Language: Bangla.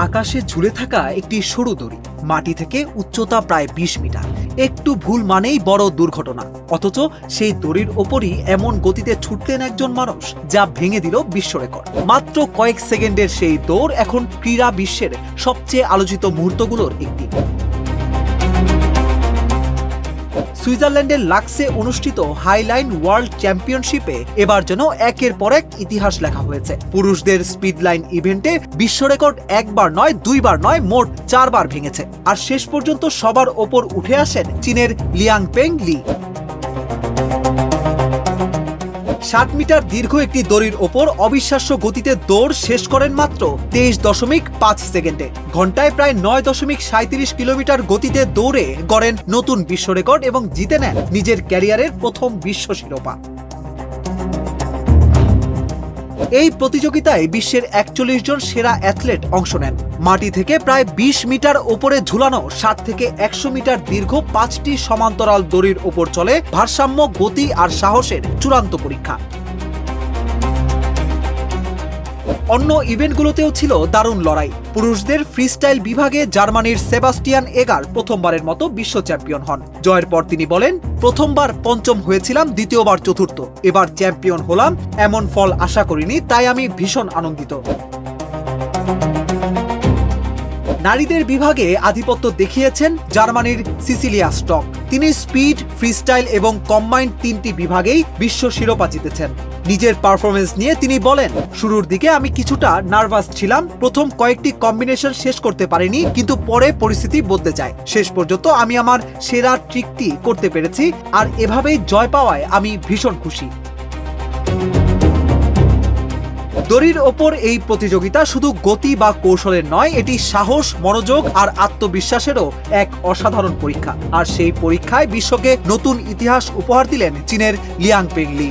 আকাশে ঝুলে থাকা একটি সরু দড়ি, মাটি থেকে উচ্চতা প্রায় 20 মিটার। একটু ভুল মানেই বড় দুর্ঘটনা। অথচ সেই দড়ির ওপরই এমন গতিতে ছুটলেন একজন মানুষ, যা ভেঙে দিল বিশ্ব রেকর্ড। মাত্র কয়েক সেকেন্ডের সেই দৌড় এখন ক্রীড়া বিশ্বের সবচেয়ে আলোচিত মুহূর্তগুলোর একটি। সুইজারল্যান্ডের লাক্সে অনুষ্ঠিত হাইলাইন ওয়ার্ল্ড চ্যাম্পিয়নশিপে এবার যেন একের পর এক ইতিহাস লেখা হয়েছে। পুরুষদের স্পিড লাইন ইভেন্টে বিশ্ব রেকর্ড একবার নয়, দুইবার নয়, মোট 4 বার ভেঙেছে। আর শেষ পর্যন্ত সবার ওপর উঠে আসেন চীনের লিয়াংপেং লি। 60 মিটার দীর্ঘ একটি দড়ির ওপর অবিশ্বাস্য গতিতে দৌড় শেষ করেন মাত্র 23.5 সেকেন্ডে। ঘন্টায় প্রায় 9.37 কিলোমিটার গতিতে দৌড়ে গড়েন নতুন বিশ্ব রেকর্ড এবং জিতে নেন নিজের ক্যারিয়ারের প্রথম বিশ্ব শিরোপা। এই প্রতিযোগিতায় বিশ্বের 41 জন সেরা অ্যাথলেট অংশ নেন। মাটি থেকে প্রায় 20 মিটার ওপরে ঝুলানো 60 থেকে 100 মিটার দীর্ঘ 5টি সমান্তরাল দড়ির ওপর চলে ভারসাম্য, গতি আর সাহসের চূড়ান্ত পরীক্ষা। অন্য ইভেন্টগুলোতেও ছিল দারুণ লড়াই। পুরুষদের ফ্রিস্টাইল বিভাগে জার্মানির সেবাস্টিয়ান এগার প্রথমবারের মতো বিশ্ব চ্যাম্পিয়ন হন। জয়ের পর তিনি বলেন, প্রথমবার পঞ্চম হয়েছিলাম, দ্বিতীয়বার চতুর্থ, এবার চ্যাম্পিয়ন হলাম। এমন ফল আশা করিনি, তাই আমি ভীষণ আনন্দিত। নারীদের বিভাগে আধিপত্য দেখিয়েছেন জার্মানির সিসিলিয়া স্টক। তিনি স্পিড, ফ্রিস্টাইল এবং কম্বাইন্ড 3টি বিভাগেই বিশ্ব শিরোপা জিতেছেন। নিজের পারফরমেন্স নিয়ে তিনি বলেন, শুরুর দিকে আমি কিছুটা নার্ভাস ছিলাম। প্রথম কয়েকটি কম্বিনেশন শেষ করতে পারিনি, কিন্তু পরে পরিস্থিতি বদলে যায়। শেষ পর্যন্ত আমি আমার সেরা ট্রিকটি করতে পেরেছি, আর এভাবেই জয় পাওয়ায় আমি ভীষণ খুশি। দড়ির ওপর এই প্রতিযোগিতা শুধু গতি বা কৌশলের নয়, এটি সাহস, মনোযোগ আর আত্মবিশ্বাসেরও এক অসাধারণ পরীক্ষা। আর সেই পরীক্ষায় বিশ্বকে নতুন ইতিহাস উপহার দিলেন চীনের লিয়াংপেং লি।